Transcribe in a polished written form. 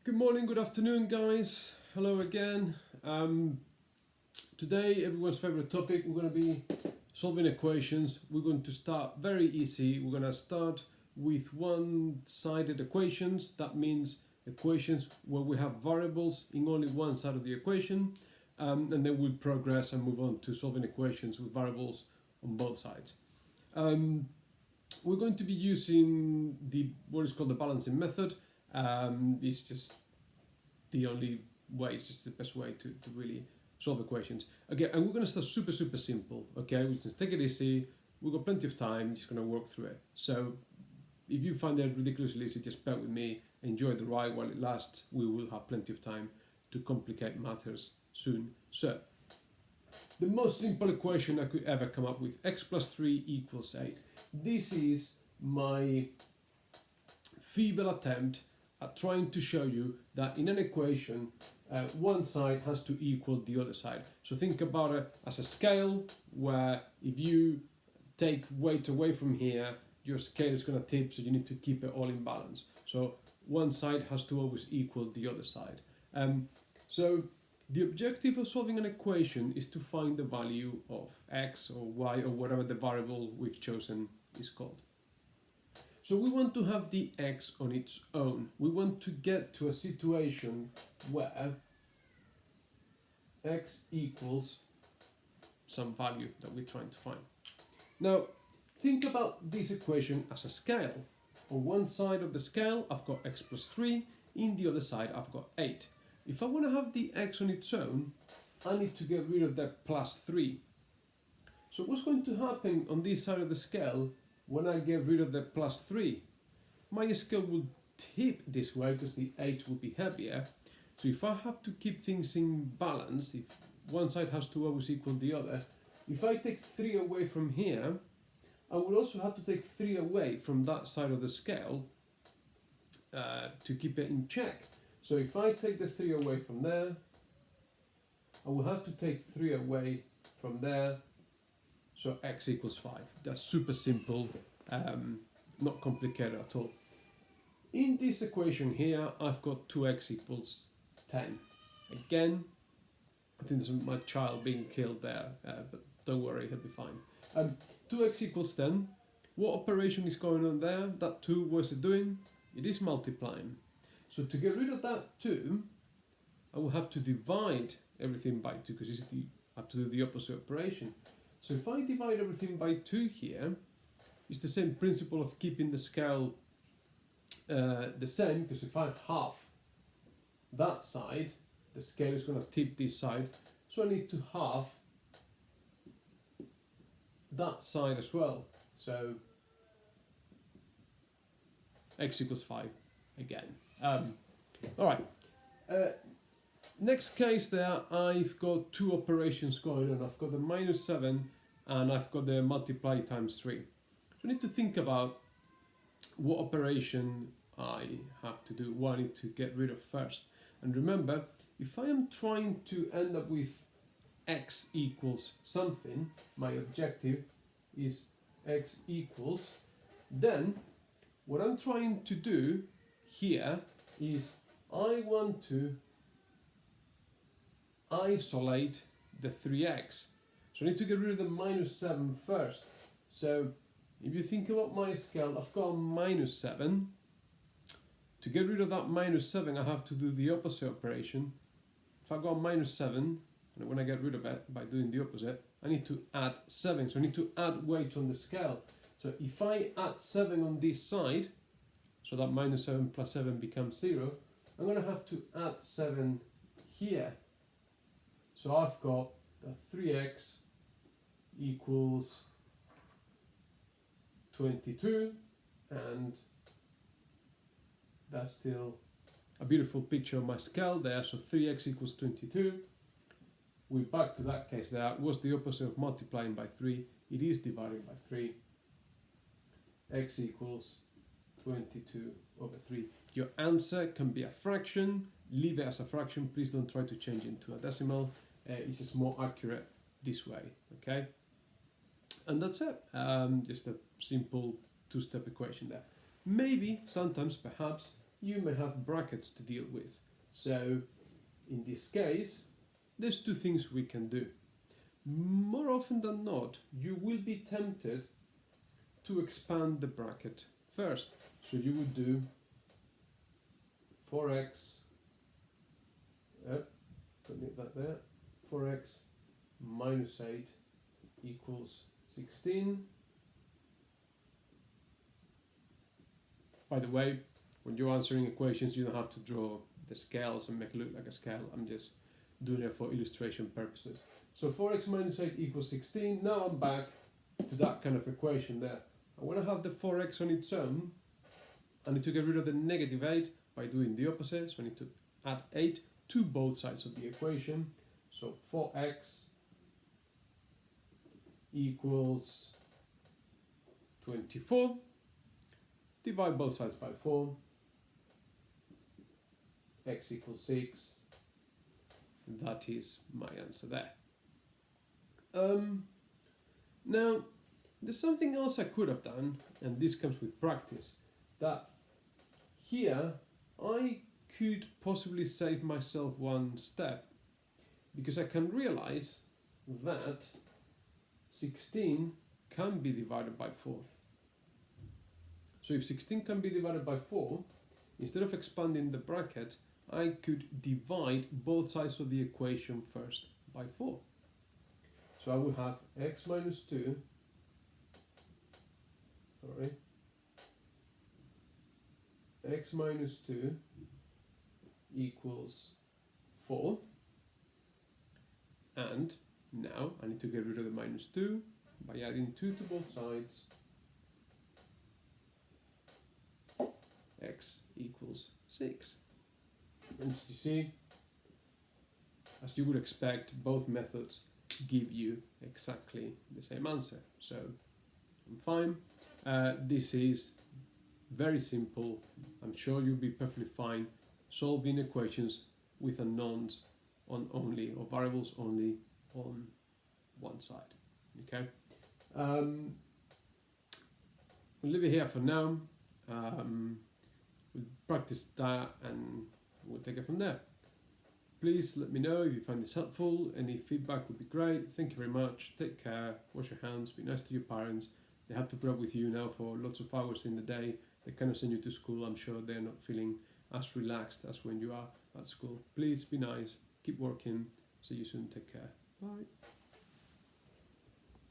Good morning, good afternoon, guys. Hello again. Today, everyone's favorite topic, we're going to be solving equations. We're going to start very easy. We're going to start with one-sided equations. That means equations where we have variables in only one side of the equation. And then we'll progress and move on to solving equations with variables on both sides. We're going to be using what is called the balancing method. It's just the only way, it's just the best way to really solve equations. Okay, and we're going to start super simple. Okay, we can take it easy. We've got plenty of time, just going to work through it. So if you find that ridiculously easy, just bear with me, enjoy the ride while it lasts. We will have plenty of time to complicate matters soon. So the most simple equation I could ever come up with, x plus 3 equals 8. This is my feeble attempt at trying to show you that in an equation, one side has to equal the other side. So think about it as a scale where if you take weight away from here, your scale is going to tip, so you need to keep it all in balance. So one side has to always equal the other side. So the objective of solving an equation is to find the value of x or y or whatever the variable we've chosen is called. So we want to have the x on its own. We want to get to a situation where x equals some value that we're trying to find. Now, think about this equation as a scale. On one side of the scale, I've got x plus 3. In the other side, I've got 8. If I want to have the x on its own, I need to get rid of that plus 3. So what's going to happen on this side of the scale when I get rid of the plus 3? My scale will tip this way because the 8 will be heavier. So if I have to keep things in balance, if one side has to always equal the other, if I take 3 away from here, I will also have to take 3 away from that side of the scale to keep it in check. So if I take the 3 away from there, I will have to take 3 away from there. So x equals 5. That's super simple, not complicated at all. In this equation here, I've got 2x equals 10. Again, I think there's my child being killed there, but don't worry, he'll be fine. 2x equals 10. What operation is going on there? That 2, what's it doing? It is multiplying. So to get rid of that 2, I will have to divide everything by 2 because I have to do the opposite operation. So if I divide everything by 2 here, it's the same principle of keeping the scale the same, because if I half that side, the scale is going to tip this side, so I need to half that side as well. So x equals 5 again. Alright, next case there, I've got 2 operations going on. I've got the minus 7 and I've got the multiply times 3. So I need to think about what operation I have to do, what I need to get rid of first. And remember, if I am trying to end up with x equals something, my objective is x equals, then what I'm trying to do here is I want to isolate the 3x. So I need to get rid of the minus 7 first. So if you think about my scale, I've got a minus 7. To get rid of that minus 7, I have to do the opposite operation. If I've got a minus 7, and when I get rid of it by doing the opposite, I need to add 7. So I need to add weight on the scale. So if I add 7 on this side, so that minus 7 plus 7 becomes 0, I'm going to have to add 7 here. So I've got the 3x equals 22, and that's still a beautiful picture of my scale there. So 3x equals 22. We're back to that case there. What's the opposite of multiplying by 3? It is dividing by 3. X equals 22 over 3. Your answer can be a fraction. Leave it as a fraction. Please don't try to change it into a decimal. It's just more accurate this way. Okay? And that's it. Just a simple 2-step equation there. Maybe, sometimes, perhaps, you may have brackets to deal with. So in this case, there's two things we can do. More often than not, you will be tempted to expand the bracket first. So you would do 4x, don't need that there, 4x minus 8 equals 16. By the way, when you're answering equations, you don't have to draw the scales and make it look like a scale. I'm just doing it for illustration purposes. So 4x minus 8 equals 16. Now I'm back to that kind of equation there. I want to have the 4x on its own. I need to get rid of the negative 8 by doing the opposite. So I need to add 8 to both sides of the equation. So 4x equals 24. Divide both sides by 4. X equals 6. That is my answer there. Now, there's something else I could have done, and this comes with practice, that here I could possibly save myself one step, because I can realize that 16 can be divided by 4. So if 16 can be divided by 4, instead of expanding the bracket, I could divide both sides of the equation first by 4. So I will have x minus 2, x minus 2 equals 4. And now I need to get rid of the minus 2 by adding 2 to both sides. X equals 6. And you see, as you would expect, both methods give you exactly the same answer. So I'm fine. This is very simple. I'm sure you'll be perfectly fine solving equations with unknowns on only, or variables only on one side. Okay. We'll leave it here for now. We'll practice that and we'll take it from there. Please let me know if you find this helpful. Any feedback would be great. Thank you very much. Take care. Wash your hands. Be nice to your parents. They have to put up with you now for lots of hours in the day. They kind of send you to school. I'm sure they're not feeling as relaxed as when you are at school. Please be nice. Keep working. See you soon. Take care. Bye.